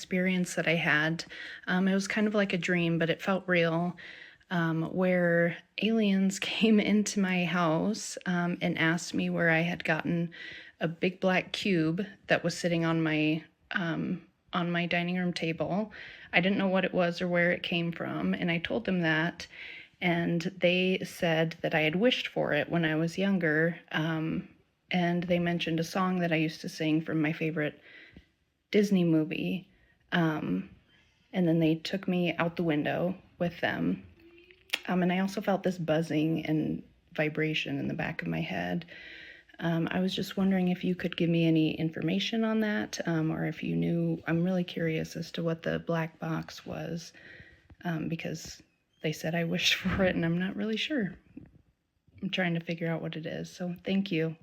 experience that I had. It was kind of like a dream, but it felt real, where aliens came into my house and asked me where I had gotten a big black cube that was sitting on my dining room table. I didn't know what it was or where it came from, and I told them that, and they said that I had wished for it when I was younger. And they mentioned a song that I used to sing from my favorite Disney movie. And then they took me out the window with them. And I also felt this buzzing and vibration in the back of my head. I was just wondering if you could give me any information on that, or if you knew. I'm really curious as to what the black box was, because they said I wished for it, and I'm not really sure. I'm trying to figure out what it is, so thank you.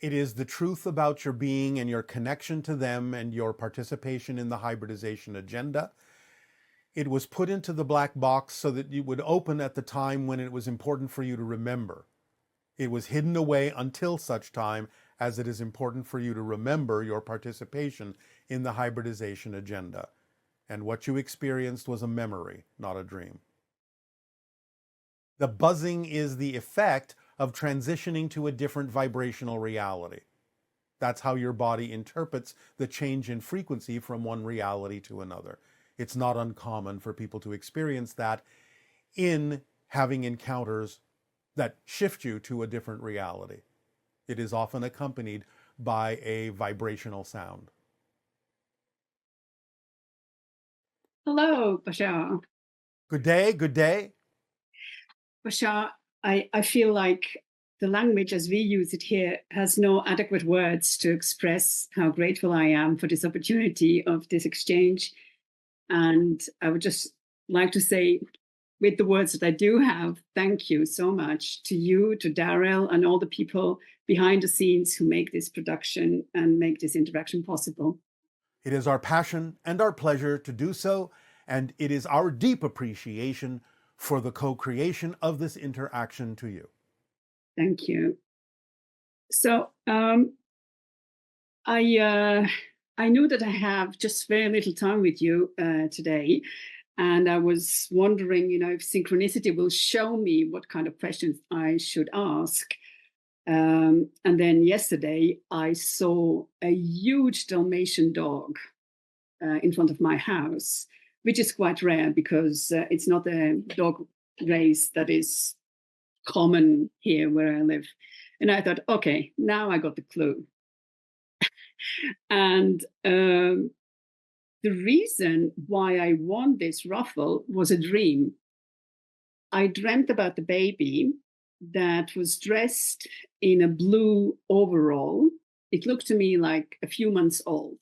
It is the truth about your being and your connection to them and your participation in the hybridization agenda. It was put into the black box so that it would open at the time when it was important for you to remember. It was hidden away until such time as it is important for you to remember your participation in the hybridization agenda. And what you experienced was a memory, not a dream. The buzzing is the effect of transitioning to a different vibrational reality. That's how your body interprets the change in frequency from one reality to another. It's not uncommon for people to experience that in having encounters that shift you to a different reality. It is often accompanied by a vibrational sound. Hello, Bashar. Good day, good day. Bashar, I feel like the language as we use it here has no adequate words to express how grateful I am for this opportunity of this exchange. And I would just like to say, with the words that I do have, thank you so much to you, to Darrell, and all the people behind the scenes who make this production and make this interaction possible. It is our passion and our pleasure to do so, and it is our deep appreciation for the co-creation of this interaction to you. Thank you. So I knew that I have just very little time with you today, and I was wondering, if synchronicity will show me what kind of questions I should ask. And then yesterday, I saw a huge Dalmatian dog in front of my house, which is quite rare because it's not a dog race that is common here where I live. And I thought, okay, now I got the clue. And the reason why I won this raffle was a dream. I dreamt about the baby that was dressed in a blue overall. It looked to me like a few months old,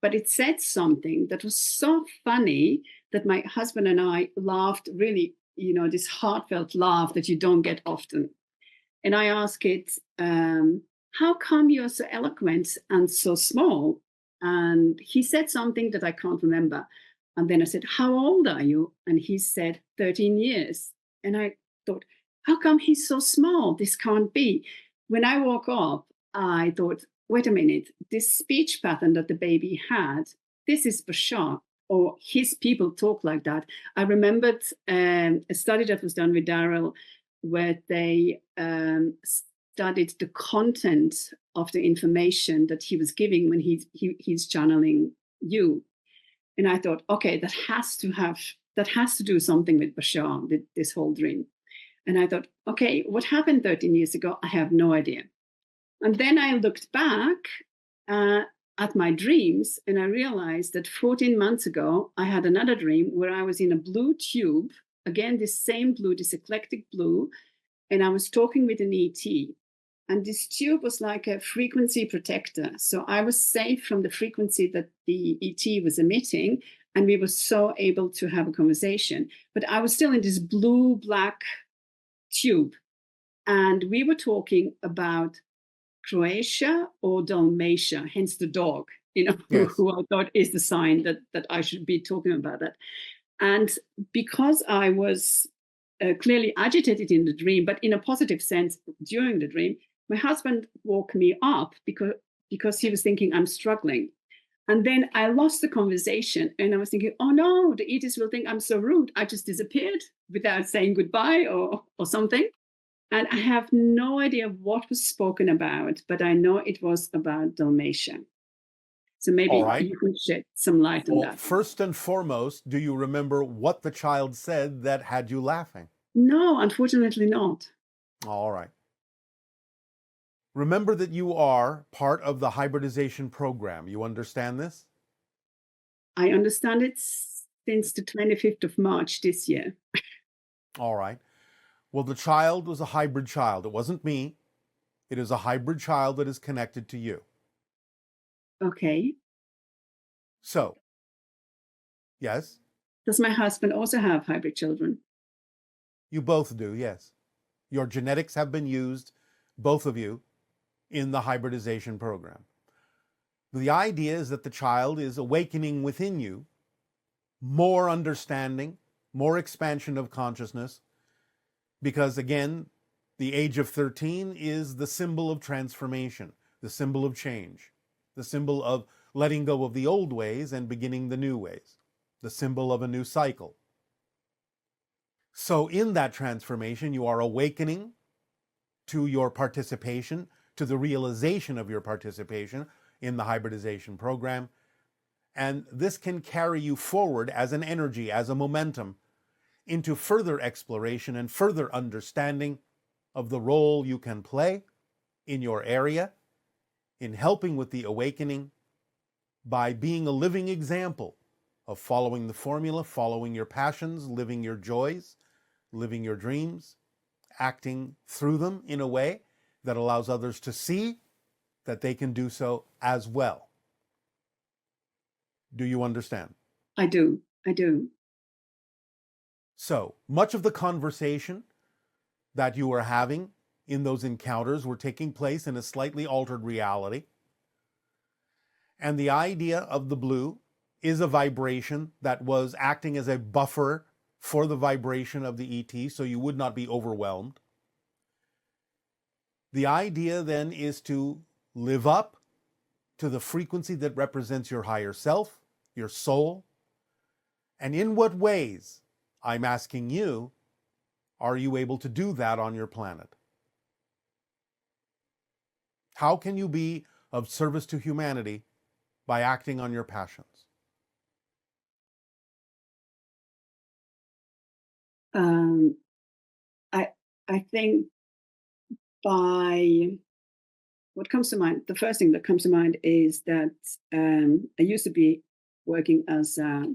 but it said something that was so funny that my husband and I laughed really, this heartfelt laugh that you don't get often. And I asked it, how come you're so eloquent and so small? And he said something that I can't remember. And then I said, how old are you? And he said, 13 years. And I thought, how come he's so small? This can't be. When I woke up, I thought, wait a minute, this speech pattern that the baby had, this is Bashar, or his people talk like that. I remembered a study that was done with Darrell where they studied the content of the information that he was giving when he's channeling you. And I thought, okay, that has to do something with Bashar, this whole dream. And I thought, okay, what happened 13 years ago? I have no idea. And then I looked back at my dreams and I realized that 14 months ago, I had another dream where I was in a blue tube, again, this same blue, this eclectic blue, and I was talking with an ET. And this tube was like a frequency protector. So I was safe from the frequency that the ET was emitting, and we were so able to have a conversation. But I was still in this blue-black tube. And we were talking about Croatia or Dalmatia, hence the dog, Yes. who I thought is the sign that I should be talking about that. And because I was clearly agitated in the dream, but in a positive sense during the dream, my husband woke me up because he was thinking I'm struggling. And then I lost the conversation and I was thinking, oh no, the ETs will think I'm so rude. I just disappeared without saying goodbye or something. And I have no idea what was spoken about, but I know it was about Dalmatian. So All maybe right. you can shed some light on Well, that. first and foremost, do you remember what the child said that had you laughing? No, unfortunately not. All right. Remember that you are part of the hybridization program. You understand this? I understand it since the 25th of March this year. All right. Well, the child was a hybrid child. It wasn't me. It is a hybrid child that is connected to you. Okay. So, yes, Does my husband also have hybrid children? you both do, yes. Your genetics have been used, both of you, in the hybridization program. The idea is that the child is awakening within you more understanding, more expansion of consciousness, because again, the age of 13 is the symbol of transformation, the symbol of change, the symbol of letting go of the old ways and beginning the new ways, the symbol of a new cycle. So in that transformation, you are awakening to your participation, to the realization of your participation in the hybridization program. And this can carry you forward as an energy, as a momentum, into further exploration and further understanding of the role you can play in your area in helping with the awakening by being a living example of following the formula, following your passions, living your joys, living your dreams, acting through them in a way that allows others to see that they can do so as well. Do you understand? I do. I do. So much of the conversation that you are having in those encounters were taking place in a slightly altered reality. And the idea of the blue is a vibration that was acting as a buffer for the vibration of the ET, so you would not be overwhelmed. The idea then is to live up to the frequency that represents your higher self, your soul. And in what ways, I'm asking you, are you able to do that on your planet? How can you be of service to humanity by acting on your passions? I think by what comes to mind, the first thing that comes to mind is that I used to be working as a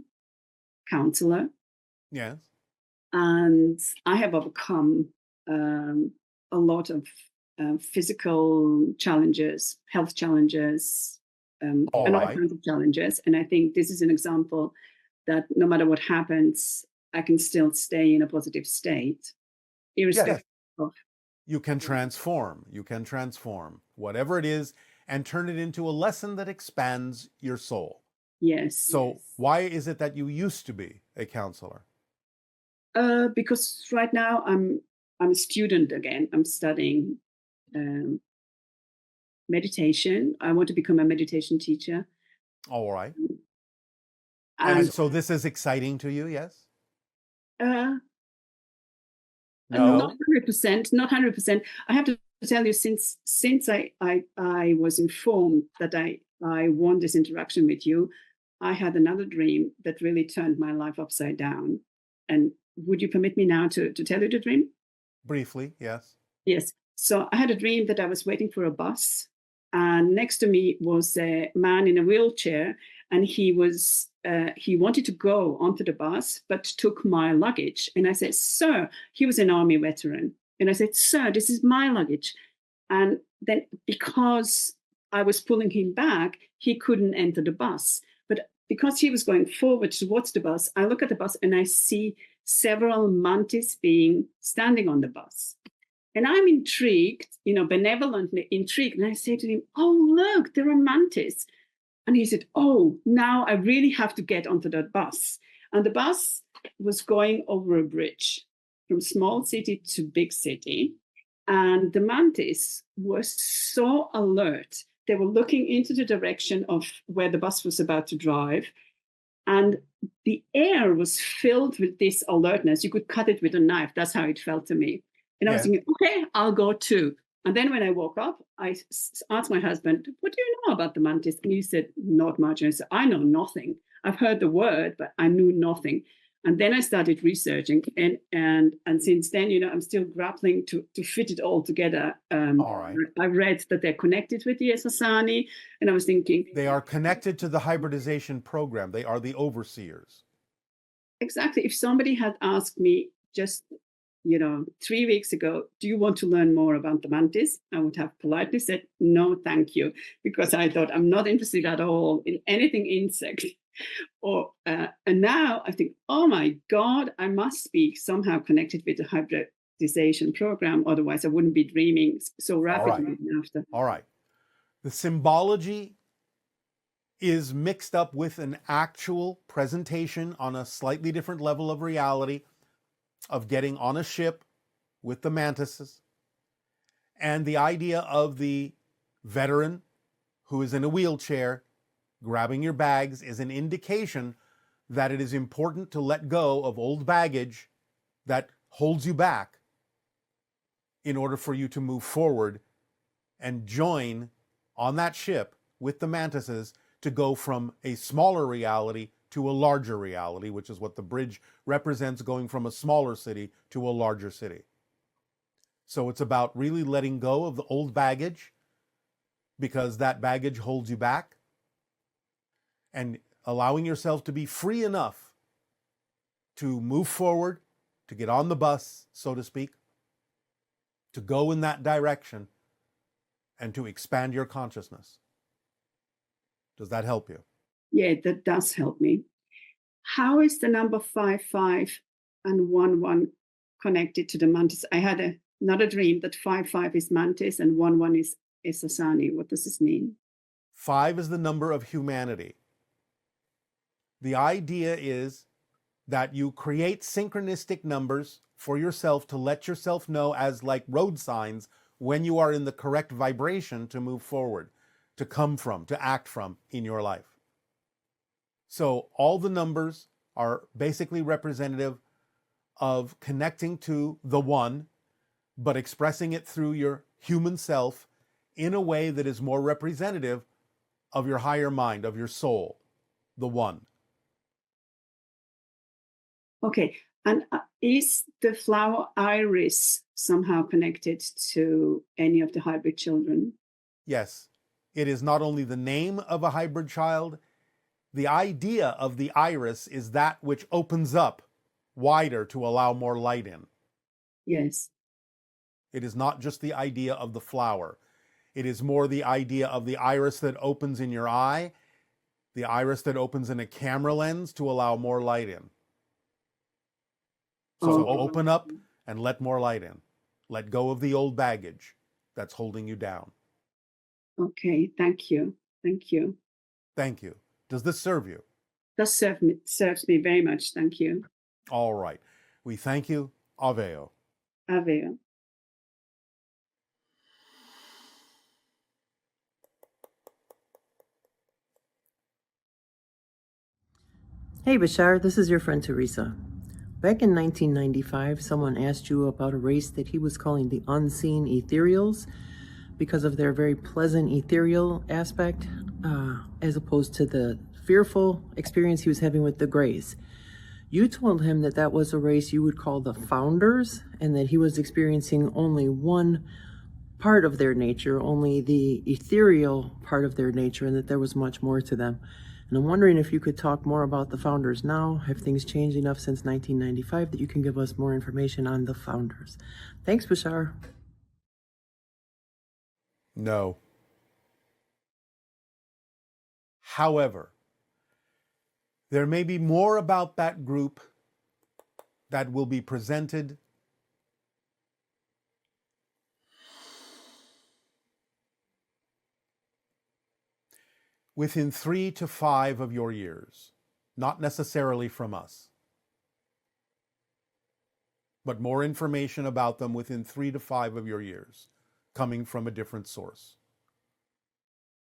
counselor, Yes. and I have overcome a lot of physical challenges, health challenges, and all right. kinds of challenges. And I think this is an example that no matter what happens, I can still stay in a positive state, irrespective of. You can transform. You can transform whatever it is and turn it into a lesson that expands your soul. Yes. So yes. why is it that you used to be a counselor? Because right now I'm a student again. I'm studying meditation. I want to become a meditation teacher. All right. And so this is exciting to you, yes? no. Not 100%. Not 100%. I have to tell you, since I was informed that I want this interaction with you, I had another dream that really turned my life upside down. And would you permit me now to tell you the dream? Briefly, yes. Yes. So I had a dream that I was waiting for a bus, and next to me was a man in a wheelchair, and he wanted to go onto the bus, but took my luggage. And I said, "Sir," he was an army veteran, and I said, "Sir, this is my luggage." And then because I was pulling him back, he couldn't enter the bus. But because he was going forward towards the bus, I look at the bus and I see several mantis being standing on the bus. And I'm intrigued, benevolently intrigued. And I say to him, "Oh, look, there are mantis." And he said, "Oh, now I really have to get onto that bus." And the bus was going over a bridge from small city to big city. And the mantis were so alert. they were looking into the direction of where the bus was about to drive. And the air was filled with this alertness. You could cut it with a knife. That's how it felt to me. And I was thinking, okay, I'll go too. And then when I woke up, I asked my husband, what do you know about the mantis? And he said, not much. And I said, I know nothing. I've heard the word, but I knew nothing. And then I started researching. And since then, I'm still grappling to fit it all together. All right. I read that they're connected with the Sasani. And I was thinking, they are connected to the hybridization program. They are the overseers. Exactly. If somebody had asked me just 3 weeks ago, do you want to learn more about the mantis? I would have politely said, no, thank you, because I thought I'm not interested at all in anything insect. And now I think, oh my God, I must be somehow connected with the hybridization program. Otherwise, I wouldn't be dreaming so rapidly after. All right. The symbology is mixed up with an actual presentation on a slightly different level of reality of getting on a ship with the mantises, and the idea of the veteran who is in a wheelchair grabbing your bags is an indication that it is important to let go of old baggage that holds you back in order for you to move forward and join on that ship with the mantises to go from a smaller reality to a larger reality, which is what the bridge represents, going from a smaller city to a larger city. So it's about really letting go of the old baggage, because that baggage holds you back, and allowing yourself to be free enough to move forward, to get on the bus, so to speak, to go in that direction, and to expand your consciousness. Does that help you? Yeah, that does help me. How is the number 55 and 11 connected to the mantis? I had another dream that 55 is mantis and 11 is Sasani. What does this mean? 5 is the number of humanity. The idea is that you create synchronistic numbers for yourself to let yourself know, as like road signs, when you are in the correct vibration to move forward, to come from, to act from in your life. So all the numbers are basically representative of connecting to the one, but expressing it through your human self in a way that is more representative of your higher mind, of your soul, the one. Okay. And is the flower iris somehow connected to any of the hybrid children? Yes. It is not only the name of a hybrid child, the idea of the iris is that which opens up wider to allow more light in. Yes. It is not just the idea of the flower. It is more the idea of the iris that opens in your eye, the iris that opens in a camera lens to allow more light in. So open up and let more light in. Let go of the old baggage that's holding you down. Okay, thank you. Thank you. Thank you. Does this serve you? That serves me very much. Thank you. All right. We thank you. Aveo. Aveo. Hey Bashar, this is your friend Teresa. Back in 1995, someone asked you about a race that he was calling the unseen ethereals because of their very pleasant ethereal aspect, as opposed to the fearful experience he was having with the grays. You told him that that was a race you would call the founders, and that he was experiencing only one part of their nature, only the ethereal part of their nature, and that there was much more to them. And I'm wondering if you could talk more about the founders now. Have things changed enough since 1995 that you can give us more information on the founders? Thanks, Bashar. No. However, there may be more about that group that will be presented within 3 to 5 of your years, not necessarily from us, but more information about them within 3 to 5 of your years, coming from a different source.